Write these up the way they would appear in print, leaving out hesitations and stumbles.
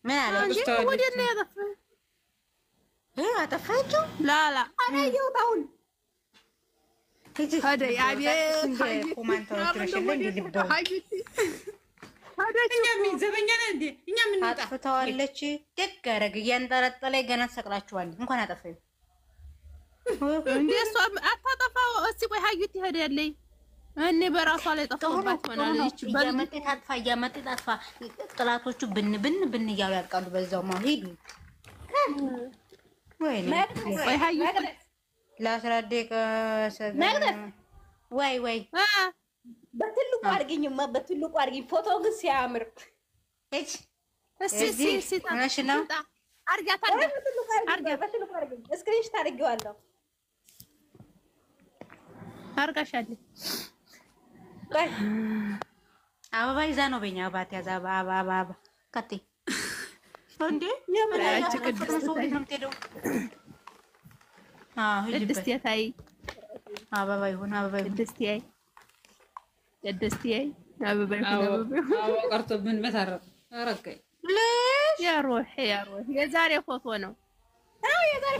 ምን አለ? ወዴት ነው ያጠፋው? አጠፋችሁ? ላላ አላየሁት አሁን ሄደ ያቤት አጥፍተዋለች። ደግ አደረግ እያንጠለጠለ ገና ተሰቅላችኋል። እንኳን አጠፋኝ እንዴ እሷ አታጠፋው። እስቲ ቆይ ሀዩት ይሄዳለኝ እኔ በራሷ ላይ ጠፋባት ሆናለች። እያመጣ ታጥፋ ጥላቶቹ ብን ብን እያሉ ያልቃሉ። በዛው ማ ሄዱ ወይ ሀዩት ላስራዴቀ ወይ በትልቁ አድርጊኝማ፣ በትልቁ አድርጊኝ። ፎቶ ግን ሲያምር እሺ እሺ ማሽናው አርጋታ በትልቁ አድርጊኝ። እስክሪንሽ ታደርጊዋለሁ። አርጋሻለሁ። አበባ ይዛ ነው በእኛ አባት ያዛ አበባ ከቴ እንዴ ያቺ ቅድስት ነው የምትሄደው። ቅድስት ያታይ አበባ ይሁን አበባ ይሁን ቅድስት ያይ አበባ ይሁን አበባ ቀርቶብን በታረቅ አረቀይ ያ ሩህ የዛሬ ፎቶ ነው። አዎ የዛሬ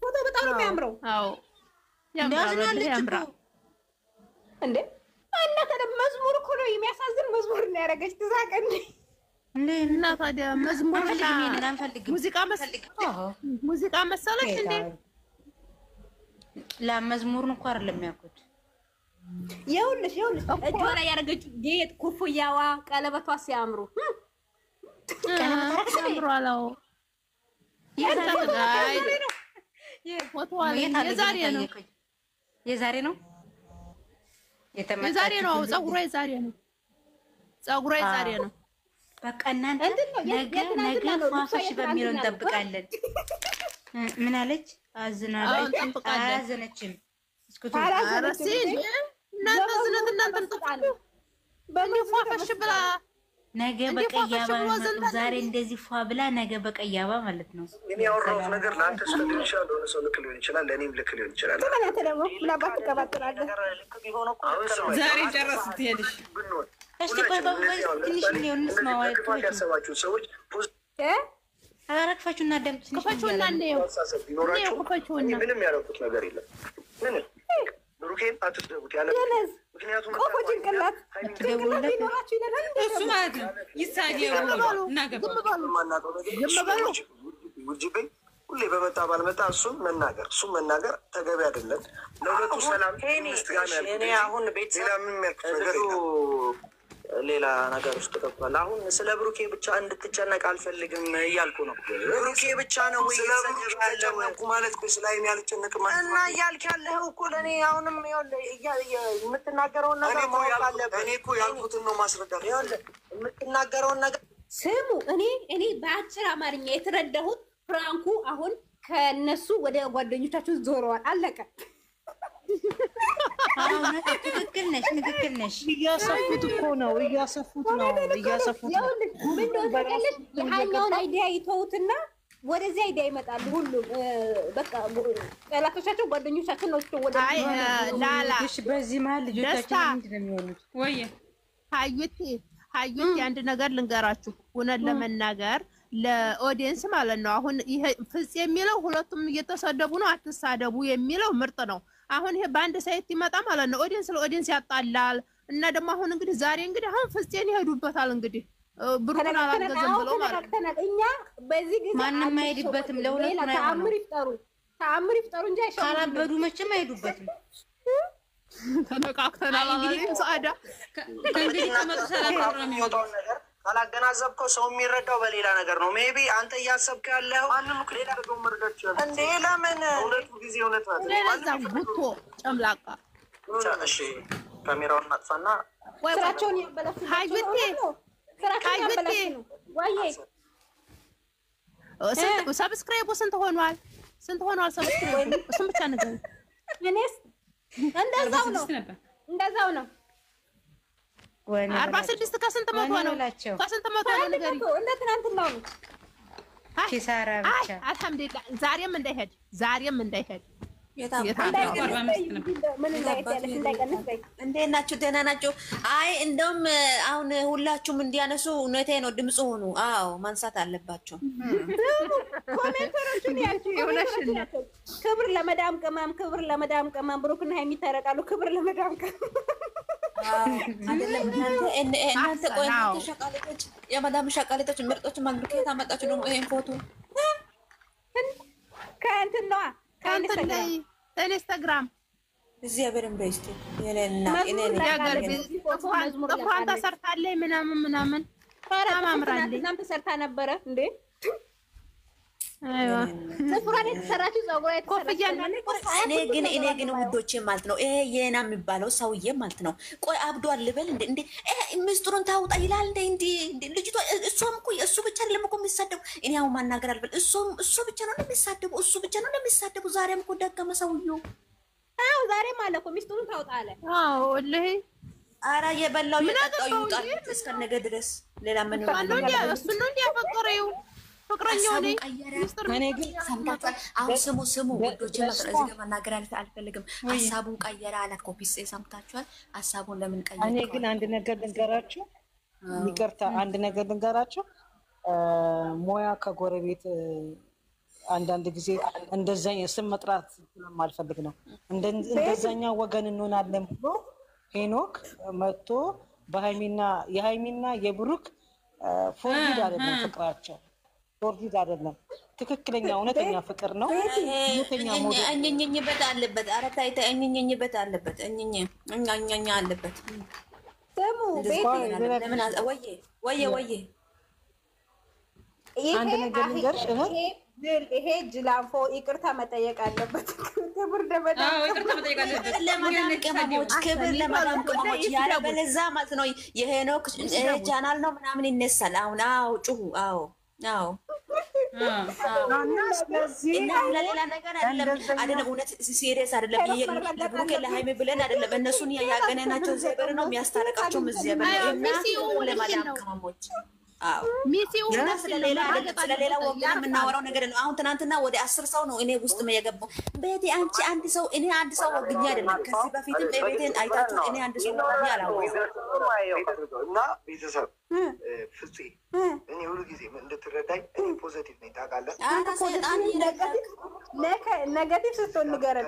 ፎቶ በጣም ነው የሚያምረው። አዎ ያምራል እንዴ እና ታዲያ መዝሙር እኮ ነው የሚያሳዝን መዝሙር ነው ያደረገች። ትዛቀ እና ታዲያ መዝሙር ሙዚቃ መሰለች እንዴ? ለመዝሙሩን እኮ አይደለም ያልኩት። ይኸውልሽ እጇ ላይ ያደረገችው ጌጥ፣ ኩፍያዋ፣ ቀለበቷ ሲያምሩ ቀለበቷ ሲያምሩ አላው የዛሬ ነው ፀጉሯ የዛሬ ነው። በቃ እናንተ ነገ ፋፋሽ በሚለው እንጠብቃለን። ምን አለች? አላዘነችም። ፋፋሽ ብላ ነገ በቀያባ ዛሬ እንደዚህ ፏ ብላ ነገ በቀያባ ማለት ነው። እኔ ያወራሁት ነገር ለአንተ ስልክ ይችላል፣ ለሆነ ሰው ልክ ሊሆን ይችላል፣ ለእኔም ልክ ሊሆን ይችላል። ዛሬ ጨረስት ሄድሽ እስቲ ቆይ ትንሽ ነው እንስማው። ያሰባችሁ ሰዎች አራክፋችሁና ደም ትንሽ ምንም ያደረኩት ነገር የለም። ምንም ብሩኬን አትስደቡት ያለ ምክንያቱም ቆፎ ጭንቅላት ይኖራችሁ ይላል እሱ ማለት ነው። ይሳደቡ ውጅብኝ ሁሌ በመጣ ባልመጣ እሱም መናገር ተገቢ አይደለም። ለሁለቱ ሰላም ምስጋና እኔ አሁን ቤተሰብ ምን የሚያልኩት ነገር ሌላ ነገር ውስጥ ገብቷል። አሁን ስለ ብሩኬ ብቻ እንድትጨነቅ አልፈልግም እያልኩ ነው። ብሩኬ ብቻ ነው ወይ ያልጨነቁ ማለት ነው? ስላይኔ ያልጨነቅም ማለት ነው። እና እያልክ ያለው እኮ ለኔ አሁንም የምትናገረውን ነገር እኔ እኮ ያልኩትን ነው ማስረዳት። የምትናገረውን ነገር ስሙ። እኔ በአጭር አማርኛ የተረዳሁት ፍራንኩ አሁን ከነሱ ወደ ጓደኞቻቸው ዞረዋል። አለቀ። ትክክል ነሽ። እያሰፉት እኮ ነው። የሀኛውን አይዲያ ይተውትና ወደዚህ አይዲያ ይመጣሉ። ሁሉም በቃ ጠላቶቻቸው ጓደኞቻችን ነው። ወደ በዚህ መሀል ልጆቻችን ምንድን ነው የሚሆኑት? ወይ ሀዩት አንድ ነገር ልንገራችሁ። እውነት ለመናገር ለኦዲየንስ ማለት ነው። አሁን ይሄ ፍጽ የሚለው ሁለቱም እየተሰደቡ ነው። አትሳደቡ የሚለው ምርጥ ነው። አሁን ይሄ በአንድ ሳይት ይመጣ ማለት ነው። ኦዲየንስ ለኦዲየንስ ያጣላል። እና ደግሞ አሁን ዛሬ አሁን ፍጽን ይሄዱበታል። ብሩን አላገዘም ብለው ማለት ነው። እኛ በዚህ ጊዜ ማንንም አይሄድበትም። ለሁለት ነው ተአምር ይፍጠሩ እንጂ ካላበዱ መቼም አይሄዱበትም። ተነቃቅተናል። ሰዓዳ ከእንግዲህ ከመጡ ሰላም ነው የሚወጣው ነገር ካላገናዘብከው ሰው የሚረዳው በሌላ ነገር ነው። ሜቢ አንተ እያሰብክ ያለው ማንም ሌላ ነገር መረዳት ይችላል እንዴ? ለምን ሁለቱ ጊዜ እውነት ማለት ነው። ጉቶ ጨምላቃ እሺ፣ ካሜራውን አጥፋና ስራቸውን ያበላሹ ሰብስክራይቡ ስንት ሆኗል? ሰብስክራይቡ እሱን ብቻ ነገር እኔስ እንደዛው ነው። 46 ከስንት መቶ ነው? ከስንት መቶ ነው? ንገሪኝ። እንደ ትናንትናው ነው። ኪሳራ ብቻ። አልሐምዱሊላህ ዛሬም እንዳይሄድ እንዴት ናችሁ? ደህና ናችሁ? አይ እንደውም አሁን ሁላችሁም እንዲያነሱ እውነቴ ነው፣ ድምፅ ሆኑ። አዎ ማንሳት አለባቸው። ኮሜንተሮቹን ያቸው ክብር ለመዳም ቅመም፣ ክብር ለመዳም ቅመም። ብሩክና ሀይሚ ይታረቃሉ። ክብር ለመዳም ቅመም አይደለም። እናንተ ቆይ ሸቃሌቶች፣ የመዳም ሸቃሌቶች ምርጦች ማግኘት አመጣችሁ ደግሞ ይሄን ፎቶ ከእንትን ነዋ ኢንስታግራም እግዚአብሔርን በስቲ የለና ጥፍሯን ተሰርታለች ምናምን ታማምራለች። እናም ተሰርታ ነበረ እንዴ? አይዋ ጥፍሯን የተሰራችው ጸጉሯ የተሰራችው እኔ ግን ውዶቼ ማለት ነው ይሄ የና የሚባለው ሰውዬ ማለት ነው። ቆይ አብዷል ልበል እንዴ? ምስጢሩን ታውጣ ይላል እንዴ? ልጅቷ እሷም እኮ እሱ ብቻ አይደለም እኮ የሚሳደቡ። እኔ አሁን ማናገር አልበል። እሱ ብቻ ነው የሚሳደቡ፣ እሱ ብቻ ነው የሚሳደቡ። ዛሬም እኮ ደገመ ሰውዬው። አዎ ዛሬም አለ እኮ ምስጢሩን ታውጣ አለ። አዎ ወላሂ ኧረ የበላው የጠጣው ይውጣል እስከ ነገ ድረስ። ሌላ ምን ነው እሱ ነው እንዲያፈቅረው ፍቅረኛው ነኝ። እኔ ግን ሰምታችኋል። አሁን ስሙ ወዶች እዚህ ጋር መናገር አልፈልግም። ሀሳቡን ቀየረ አላት ኮፒስ። ሰምታችኋል። ሀሳቡን ለምን ቀየረ? እኔ ግን አንድ ነገር ልንገራችሁ፣ ይቅርታ አንድ ነገር ልንገራችሁ። ሞያ ከጎረቤት አንዳንድ ጊዜ እንደዛኛ ስም መጥራት ስለማልፈልግ ነው። እንደዛኛው ወገን እንሆናለን ብሎ ሄኖክ መጥቶ የሃይሚና የብሩክ ፎርጂድ አይደለም ፍቅራቸው፣ ፎርጂድ አይደለም። ትክክለኛ እውነተኛ ፍቅር ነው። እውነተኛ ሞዴል እኝኝኝበት አለበት። ኧረ ታይ እኝኝኝበት አለበት። እኛኛ አለበት። ስሙ ለምን ወየ አንድ ነገር ልንገርሽ፣ ይሄ ጅላንፎ ይቅርታ መጠየቅ አለበት። ክብር ለመዳም ቅመሞች ያለበለዚያ ማለት ነው የሄኖክ ቻናል ነው ምናምን ይነሳል። አሁን ጩሁ ለሌላ ነገር አይደለም። እውነት ሲሪየስ አይደለም። ለብሩኬ ለሃይሜ ብለን አይደለም። እነሱን ያገናኛቸው እግዚአብሔር ነው የሚያስታርቃቸው እግዚአብሔር። ለመዳም ቅመሞች ስለሌላ ወገን የምናወራው ነገር ነው። አሁን ትናንትና ወደ 10 ሰው ነው እኔ ውስጥ የገባው። ቤቴ አንቺ አንድ ሰው እኔ አንድ ሰው ወግኛ አይደለም። ከዚህ በፊትም ቤቴን አይታችሁ እኔ አንድ ሰው ወግኛ አላወቅም። እና ቤተሰብ ፍፄ እኔ ሁሉ ጊዜ እንድትረዳኝ እኔ ፖዘቲቭ ነኝ ታውቃለህ። ኔጋቲቭ ስትሆን ንገረን።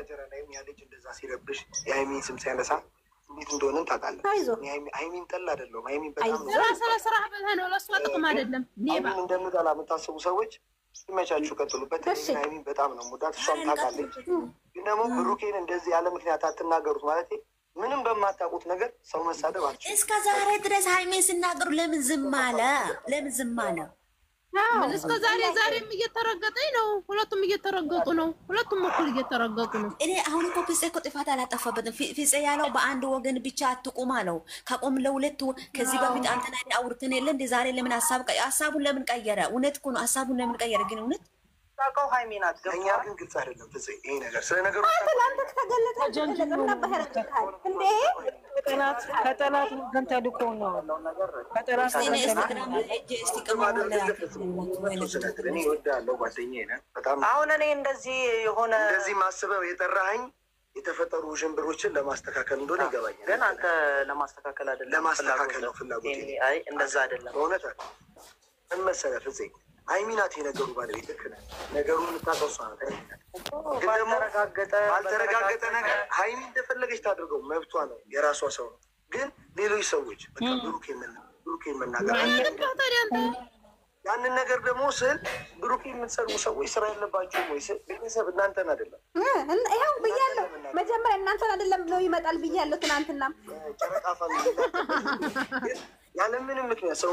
ያ ልጅ እንደዛ ሲረብሽ የሃይሚን ስም ሲያነሳ እንዴት እንደሆነ ታውቃለህ። ሃይሚን ጠላ አይደለም። ሃይሚን በጣም ስራ ነው ለሷ ጥቅም አይደለም። ሃይሚን እንደምጠላ የምታስቡ ሰዎች ሲመቻችሁ ቀጥሉበት። ሃይሚን በጣም ነው ሙዳት፣ እሷም ታውቃለች። ግን ደግሞ ብሩኬን እንደዚህ ያለ ምክንያት አትናገሩት ማለት ምንም በማታውቁት ነገር ሰው መሳደብ አልችልም። እስከ ዛሬ ድረስ ሃይሚን ሲናገሩ ለምን ዝም አለ? እስከ ዛሬም እየተረገጠኝ ነው። ሁለቱም እየተረገጡ ነው። ሁለቱም እኩል እየተረገጡ ነው። እኔ አሁን እኮ ፍፄ እኮ ጥፋት አላጠፋበትም። ፍፄ ያለው በአንድ ወገን ብቻ አትቁም አለው። ከቆም ለሁለት ከዚህ በፊት አንተና አውርተን የለ እንደ ዛሬ ለምን ሀሳቡን ለምን ቀየረ? እውነት እኮ ነው ሀሳቡን ለምን ቀየረ? ግን እውነት ታውቀው ሃይሚ ናት። እኛ ግን ግልጽ አይደለም ፍፄ ይሄ ነገር ስለ ነገሩ ከጠላት ወገን ተልኮ ነው። ከጠላት አሁን እኔ እንደዚህ የሆነ እንደዚህ ማስበው የጠራኸኝ የተፈጠሩ ውዥንብሮችን ለማስተካከል እንደሆነ ይገባኛል። ግን አንተ ለማስተካከል አይደለም፣ ለማስተካከል ነው ፍላጎቴ። አይ እንደዛ አይደለም። በእውነት ምን መሰለህ ፍፄ ሃይሚ ናት የነገሩ ባለቤት። ልክ ነህ። ነገሩን የምታውቀው እሷ ናት። ግን ደግሞ ባልተረጋገጠ ነገር ሃይሚ እንደፈለገች ታድርገው፣ መብቷ ነው፣ የራሷ ሰው ነው። ግን ሌሎች ሰዎች በቃ ብሩኬን መናገር ያንን ነገር ደግሞ ስል ብሩኬን የምትሰሩ ሰዎች ስራ የለባችሁም ወይ? ቤተሰብ እናንተን አይደለም ይኸው ብያለሁ። መጀመሪያ እናንተን አይደለም ብለው ይመጣል ብያለሁ። ትናንትና ጨረቃ ፋሚሊ ያለምንም ምክንያት ሰው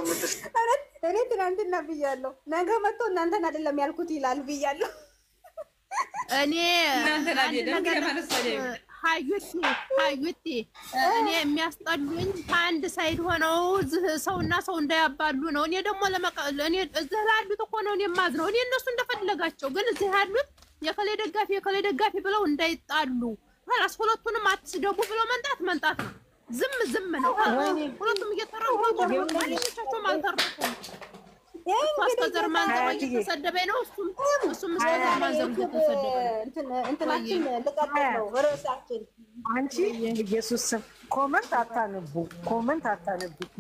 እኔ ትናንትና ብያለሁ። ነገ መጥቶ እናንተን አይደለም ያልኩት ይላል ብያለሁ። እኔ ሀዩቴ እኔ የሚያስጠሉኝ ከአንድ ሳይድ ሆነው ሰውና ሰው እንዳያባሉ ነው። እኔ ደግሞ እኔ እዚህ ላሉት እኮ ነው የማዝነው። እኔ እነሱ እንደፈለጋቸው፣ ግን እዚህ ያሉት የከሌ ደጋፊ ብለው እንዳይጣሉ ራስ ሁለቱንም አትስደቡ ብለው መንጣት ነው። ዝም ነው። ሁለቱም እየተረጉ ጓደኞቻቸውም አልተረፉም። እስከዘር ማንዘር እየተሰደበ ነው። እሱም እስከዘር ማንዘር እየተሰደበ ነው። እንትናችን ልቀጥል ነው ርዕሳችን። አንቺ ኢየሱስ ኮመንት አታነቡ።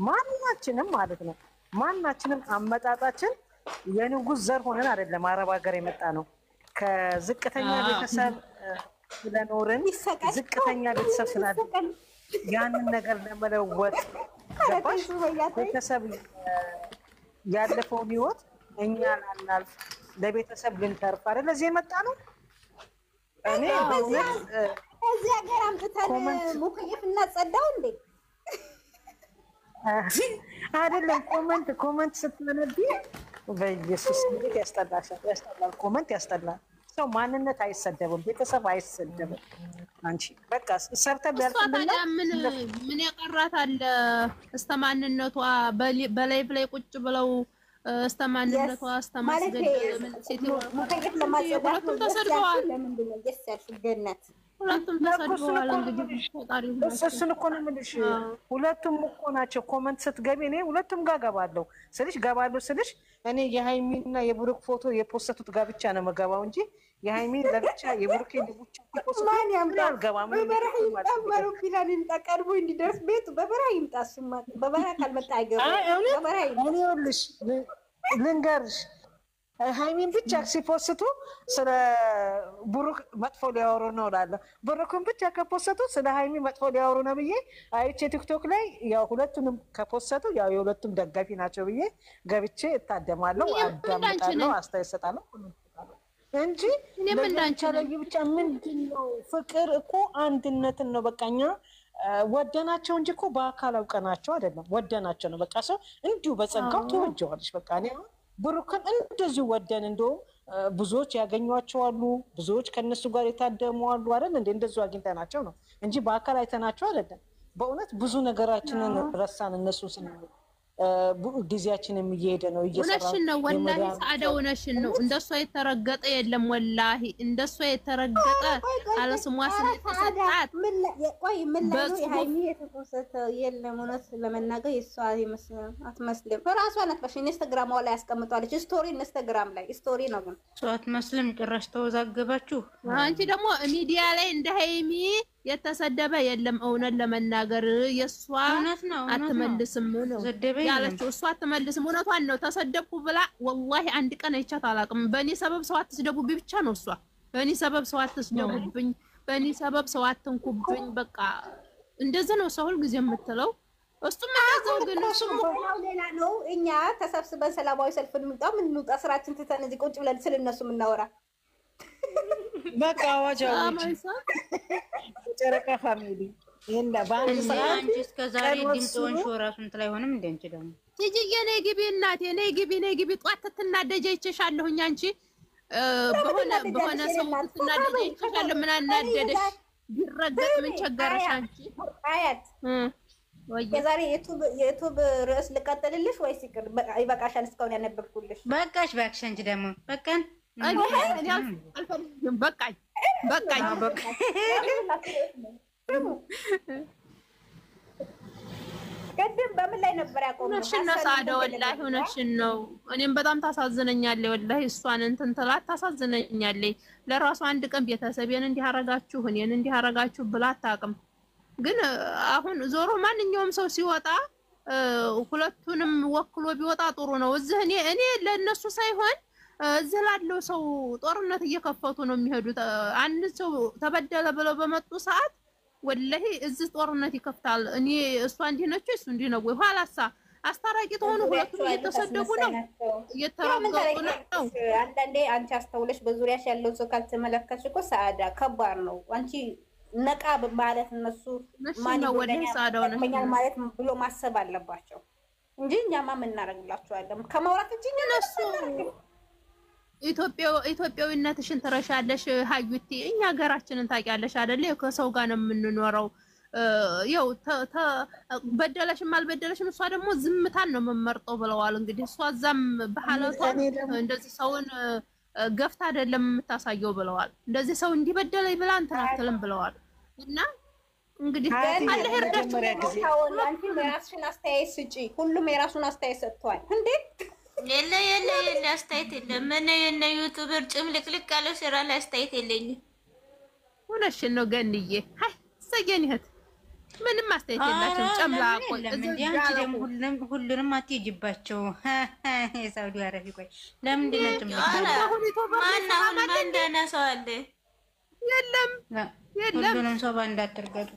ማናችንም ማለት ነው ማናችንም አመጣጣችን የንጉስ ዘር ሆነን አይደለም አረብ ሀገር የመጣ ነው። ከዝቅተኛ ቤተሰብ ስለኖርን ዝቅተኛ ቤተሰብ ስላለ ያንን ነገር ለመለወጥ ገባሽ? ቤተሰብ ያለፈውን ህይወት እኛ ላናልፍ ለቤተሰብ ልንተርፍ አይደል እዚህ የመጣ ነው። እኔ በእውነት እዚህ ሀገር አምጥተን ሙከየፍ እናጸዳው እንዴ? አይደለም ኮመንት ስትነቢ በኢየሱስ እንዴት ያስጠላል። ኮመንት ያስጠላል። ሰው ማንነት አይሰደብም፣ ቤተሰብ አይሰደብም። አንቺ በቃ ሰርተን ያልተመለ ምን ያቀራት አለ እስከ ማንነቷ በላይቭ ላይ ቁጭ ብለው እስከ ማንነቷ እስከ ማስገደል ምን ሲቲ ሙከየፍ ለማጸዳት ተሰድበዋል። ለምንድን ነው ደስ ያልሽው ገነት? ሁለቱም ተሰድበዋል። እንግዲህ ፈጣሪ እሱን እኮ ነው የምልሽ። ሁለቱም እኮ ናቸው። ኮመንት ስትገቢ እኔ ሁለቱም ጋር ገባለሁ ስልሽ እኔ የሃይሚና የብሩክ ፎቶ የፖስተቱት ጋር ብቻ ነው መገባው እንጂ የሃይሚን ለብቻ የብሩክ ለብቻ ማን ያምጣል? በበረሃ ይምጣ ቢላን እንጠቀርቡ እንዲደርስ ቤቱ በበረሃ ይምጣ። እሱማ በበረሃ ካልመጣ አይገባም። በበረሃ ይምጣ። እኔ ይኸውልሽ ልንገርሽ ሃይሚን ብቻ ሲፖስቱ ስለ ብሩክ መጥፎ ሊያወሩ ነው እላለሁ። ብሩክን ብቻ ከፖስቱ ስለ ሃይሚ መጥፎ ሊያወሩ ነው ብዬ አይቼ ቲክቶክ ላይ ያው ሁለቱንም ከፖስቱ ያው የሁለቱም ደጋፊ ናቸው ብዬ ገብቼ እታደማለሁ፣ አዳምጣለሁ፣ አስተያየት እሰጣለሁ እንጂ ለብቻ ብቻ ምንድን ነው? ፍቅር እኮ አንድነትን ነው። በቃኛ ወደናቸው እንጂ እኮ በአካል አውቀናቸው አይደለም። ወደናቸው ነው። በቃ ሰው እንዲሁ በጸጋው ተወጀዋለች። በቃ እኔ ብሩክን እንደዚሁ ወደን እንደውም ብዙዎች ያገኟቸው አሉ፣ ብዙዎች ከነሱ ጋር የታደሙ አሉ አይደል እንዴ? እንደዚሁ አግኝተናቸው ነው እንጂ በአካል አይተናቸው አይደለም። በእውነት ብዙ ነገራችንን ረሳን። እነሱ ስንል ጊዜያችንም እየሄደ ነው እየሰራ ነው። ወላሂ ሰዓዳ እውነትሽን ነው። እንደሷ የተረገጠ የለም። ወላሂ እንደሷ የተረገጠ አለ ስሟ ስለተሰጣት ቆይ ምን ላይ ነው የሃይሚ የተቆሰተ የለም። እውነት ለመናገር የሷ አትመስልም። ራሷ ናት በሽ ኢንስታግራም ላይ ያስቀምጣለች ስቶሪ። ኢንስታግራም ላይ ስቶሪ ነው ግን እሷ አትመስልም። ጭራሽ ተወዛገባችሁ። አንቺ ደግሞ ሚዲያ ላይ እንደ ሃይሚ የተሰደበ የለም። እውነት ለመናገር የሷ አትመልስም ነው ያለችው። እሷ አትመልስም። እውነቷን ነው። ተሰደብኩ ብላ ወላሂ አንድ ቀን አይቻት አላውቅም። በእኔ ሰበብ ሰው አትስደቡብኝ ብቻ ነው እሷ። በእኔ ሰበብ ሰው አትስደቡብኝ፣ በእኔ ሰበብ ሰው አትንኩብኝ። በቃ እንደዚህ ነው ሰው ሁልጊዜ የምትለው። እሱም እንደዛው ግን እሱም ሌላ ነው። እኛ ተሰብስበን ሰላማዊ ሰልፍ እንውጣ፣ ምን እንውጣ፣ ስራችን ትተን እዚህ ቁጭ ብለን ስለነሱ የምናወራ በቃ አዋጃው ጨረቃ ፋሚሊ ይሄን ባንድ ሰዓት አንቺ እስከ ዛሬ ድምጽውን ሾራሱን እንት ላይ ሆነም እንደ አንቺ ደግሞ ጂጂዬ ነይ ግቢ እናቴ ነይ ግቢ ጧት ትናደጀ ይችሻለሁኝ። አንቺ በሆነ ሰው ትናደጀ ይችሻለሁ። ምን አናደደሽ? ቢረገጥ ምን ቸገረሽ አንቺ? አያት የዛሬ የዩቲዩብ ርዕስ ልቀጥልልሽ ወይስ ይበቃሻል? እስካሁን ያነበብኩልሽ በቃሽ። እባክሽ አንቺ ደግሞ በቃን። በቃኝ። ቅድም በምን ላይ ነበር ያቆመው? እውነትሽን ነው ሰዓዳ፣ ወላሂ እውነትሽን ነው። እኔም በጣም ታሳዝነኛለች ወላሂ። እሷን እንትን ትላት ታሳዝነኛለች። ለራሱ አንድ ቀን ቤተሰቤን እንዲህ አደረጋችሁ እኔን እንዲህ አደረጋችሁ ብላ አታውቅም። ግን አሁን ዞሮ ማንኛውም ሰው ሲወጣ ሁለቱንም ወክሎ ቢወጣ ጥሩ ነው። እዚህ እኔ ለእነሱ ሳይሆን እዚህ ላለው ሰው ጦርነት እየከፈቱ ነው የሚሄዱት። አንድ ሰው ተበደለ ብለው በመጡ ሰዓት ወላሂ እዚህ ጦርነት ይከፍታል። እኔ እሷ እንዲህ ነች እሱ እንዲህ ነው ወይ ኋላሳ አስታራቂ ተሆኑ ሁለቱም እየተሰደቡ ነው እየተረገጡ ነው። አንዳንዴ አንቺ አስተውለሽ በዙሪያሽ ያለውን ሰው ካልተመለከትሽ እኮ ሰዓዳ ከባድ ነው። አንቺ ነቃ ማለት እነሱ ማን ይወደኛል ማለት ብሎ ማሰብ አለባቸው እንጂ እኛማ ምን እናደርግላቸዋለን ከማውራት እንጂ እነሱ ኢትዮጵያዊነትሽን ትረሻለሽ ሀዩቲ። እኛ ሀገራችንን ታውቂያለሽ አይደል? ከሰው ጋር ነው የምንኖረው። ያው በደለሽም አልበደለሽም እሷ ደግሞ ዝምታን ነው የምመርጠው ብለዋል። እንግዲህ እሷ እዛም በሐለቷ እንደዚህ ሰውን ገፍታ አይደለም የምታሳየው ብለዋል። እንደዚህ ሰው እንዲበደለኝ ብላ እንትን አትልም ብለዋል። እና እንግዲህ አለ እርዳችሁ አንቺ የራስሽን አስተያየት ስጪ። ሁሉም የራሱን አስተያየት ሰጥቷል እንዴ የለ አስተያየት የለም። ምን የነ ዩቲዩበር ጭምልቅልቅ ያለው ስራ ላይ አስተያየት የለኝም። እውነትሽን ነው ገንዬ። አይ ሰገኒት ምንም አስተያየት የላቸውም። ጨምላቆ ሁሉንም አትሄጂባቸው። የሳውዲ አረቢ ቆይ ለምንድን ነው ጭምልቅ ማን ደህና ሰው አለ? የለም ሁሉንም ሰው ባንድ አትርገጡ።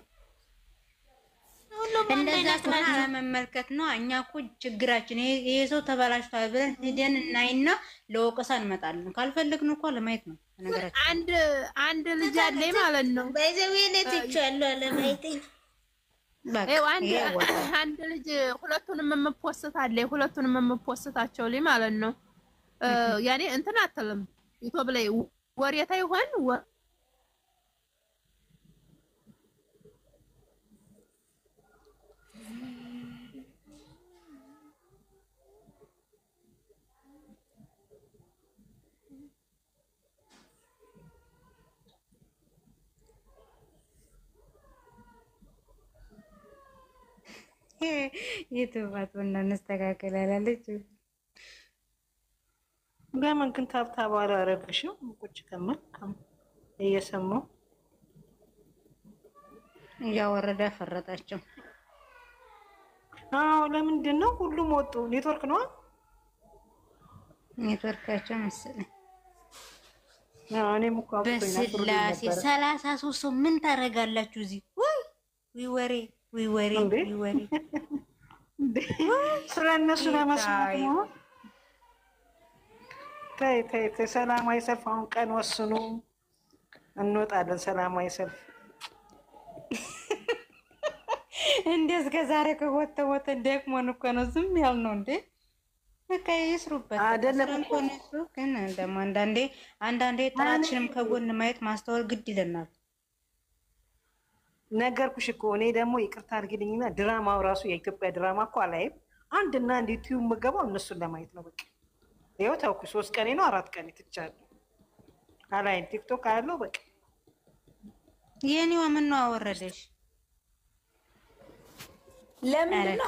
እንደዛ ከሆነ አለመመልከት ነው። እኛ እኮ ችግራችን ይሄ ሰው ተበላሽቷል ብለን ሄደን እናይና ለወቀሳ እንመጣለን። ካልፈለግን እኮ ለማየት ነው ነገራችን። አንድ ልጅ አለኝ ማለት ነው። በዘዌኔ ትቻለሁ ለማየት አንድ ልጅ ሁለቱንም የምፖስት አለ። ሁለቱንም የምፖስታቸው ላይ ማለት ነው። ያኔ እንትን አትልም ዩቲዩብ ላይ ወሬታ ይሆን የትባት እናስተካከል አላለች። ለምን ግን ታብታብ አላረግሽም? ቁጭ ከመን እየሰማሁ እያወረደ ፈረጣቸው። አዎ ለምንድን ነው ሁሉም ወጡ? ኔትወርክ ነው ኔትወርካቸው መሰለኝ። እኔም እኮ በስላሴ 33 ሰው ምን ታደርጋላችሁ እዚህ? ወይ ወሬ ስለ እነሱ ለመስማት ነው። ተይ ሰላማዊ ሰልፍ አሁን ቀን ወስኑ፣ እንወጣለን ሰላማዊ ሰልፍ። እንደ እስከ ዛሬ ከወተ ደክሞን እኮ ነው ዝም ያልነው እንዴ። በቃ ይስሩበት አይደለም እኮ እነሱ። ግን ደግሞ አንዳንዴ ጥራችንም ከጎን ማየት ማስተዋል ግድ ይለናል። ነገርኩሽ እኮ እኔ ደግሞ ይቅርታ አድርጊልኝና ድራማው ራሱ የኢትዮጵያ ድራማ እኮ አላይም። አንድና አንድ ዩቲዩብ የምገባው እነሱን ለማየት ነው። በቃ ይኸው ተውኩሽ። 3 ቀኔ ነው 4 ቀኔ ትቻለሁ። አላይም። ቲክቶክ አያለው በቃ። የኔዋ ምን ነው አወረደሽ? ለምን ነው?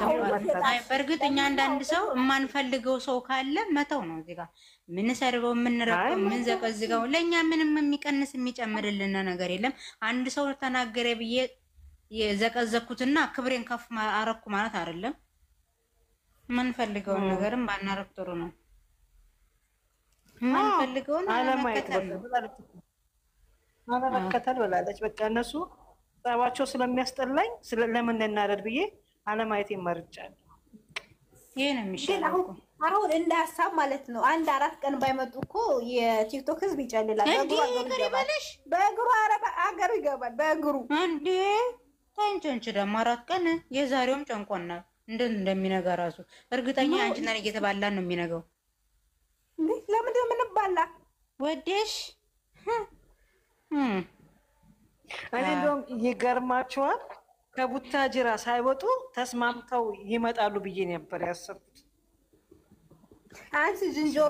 በእርግጥ እኛ አንዳንድ ሰው የማንፈልገው ሰው ካለ መተው ነው። እዚህ ጋር ምን ሰርበው የምንረቀው ምን ዘቀዝቀው ለኛ ምንም የሚቀንስ የሚጨምርልን ነገር የለም። አንድ ሰው ተናገረ ብዬ የዘቀዘኩትና ክብሬን ከፍ አረኩ ማለት አይደለም። የማንፈልገውን ነገርም ባናረክ ጥሩ ነው። የማንፈልገውን አለመከተል ብላለች። በቃ እነሱ ጸባቸው ስለሚያስጠላኝ ለምን እናደድ ብዬ አለማየት ይመርጫል። ይሄ ነው የሚሻለው። አሁን እንደ ሀሳብ ማለት ነው። 1-4 ቀን ባይመጡ እኮ የቲክቶክ ህዝብ ይጨልላል። በእግሩ አገሩ ይገባል። በእግሩ እንዴ ታንቸንች ደግሞ 4 ቀን የዛሬውም ጨንቆናል። እንደሚነጋ ራሱ እርግጠኛ አንቺና እኔ እየተባላን ነው የሚነጋው። ለምንድን ነው የምንባላ? ወዴሽ እኔ እንደውም ይገርማቸዋል። ከቡታጅራ ሳይወጡ ተስማምተው ይመጣሉ ብዬ ነበር ያሰብኩት። አንቺ ዝንጀሮ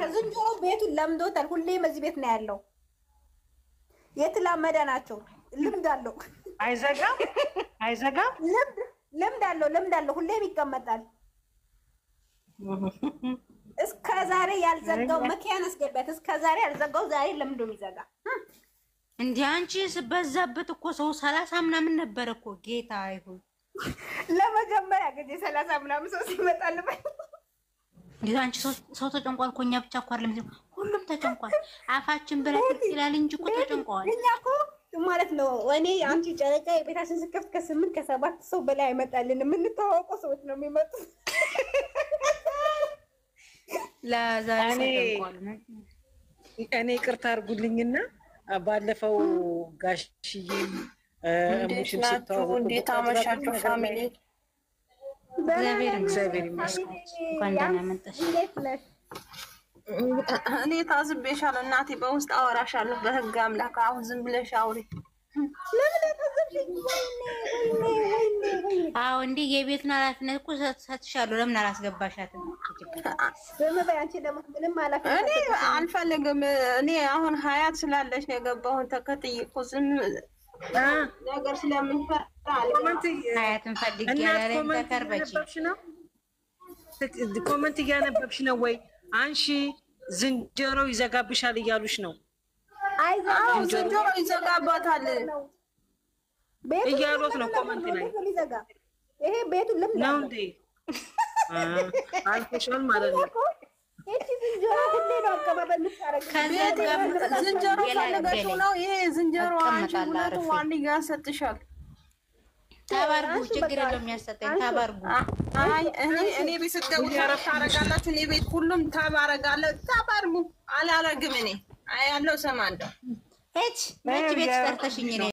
ከዝንጀሮ ቤቱን ለምዶታል። ሁሌም እዚህ ቤት ነው ያለው። የተላመደ ናቸው። ልምድ አለው። አይዘጋም። ልምድ አለው። ሁሌም ይቀመጣል። እስከ ዛሬ ያልዘጋው መኪያን አስገባት። እስከ ዛሬ ያልዘጋው ዛሬ ለምንድን ነው የሚዘጋ? እንዴ አንቺ በዛበት እኮ ሰው 30 ምናምን ነበር እኮ። ጌታ አይሁን ለመጀመሪያ ጊዜ 30 ምናምን ሰው ሲመጣል እንዴ አንቺ ሰው ተጨንቋል እኮ። እኛ ብቻ እኮ አይደለም ሁሉም ተጨንቋል። አፋችን ብረት ይላል እንጂ እኮ ተጨንቋል። እኛ እኮ ማለት ነው። እኔ አንቺ ጨረቃ የቤታችን ስከፍት ከ8 ከ7 ሰው በላይ አይመጣልን። የምንተዋወቀው ሰዎች ነው የሚመጡት። ለዛሬ እኔ ይቅርታ አድርጉልኝና ባለፈው ጋሽዬ ሙሽም ሲታወቁ እንዴት አመሻችሁ ፋሚሊ? እግዚአብሔር ይመስገን። እንኳን ደህና መጣሽ። እኔ ታዝቤሻለሁ እናቴ። በውስጥ አወራሻለሁ በህግ አምላክ። አሁን ዝም ብለሽ አውሪ። አዎ እንዴ የቤቱን ኃላፊነት እኮ ሰጥሻለሁ። ለምን አላስገባሻትም? እኔ አልፈልግም። እኔ አሁን ሀያት ስላለች ነው የገባሁን ተከትዬ እኮ ዝም ነገር ስለምንፈራ ሀያትን ፈልጌ ያላለኝ ተከርበች ኮመንት እያነበብሽ ነው ወይ? አንሺ ዝንጀሮ ይዘጋብሻል እያሉሽ ነው። ዝንጀሮ ይዘጋባታል እያሉት ነው ኮመንት ላይ። ይሄ ቤቱ ልምድ ነው እንዴ? አልፎሻል ማለት ነው። እቺ ዝንጀሮ ሁሌ ነው አቀባበል ልታረግ። ዝንጀሮ ፈልገሽው ነው? ይሄ ዝንጀሮ አንቺ ሁለቱ ዋንዲ ጋር ሰጥሻል። ተባርጉ፣ ችግር የለውም ያሰጠኝ። ተባርጉ። አይ እኔ ቤት ስትገቡ ታረጋላችሁ። እኔ ቤት ሁሉም ተባረጋለ። ተባርጉ። አላረግም እኔ አይ ያለው ሰማንዶ እች ቤት ጠርተሽኝ እኔ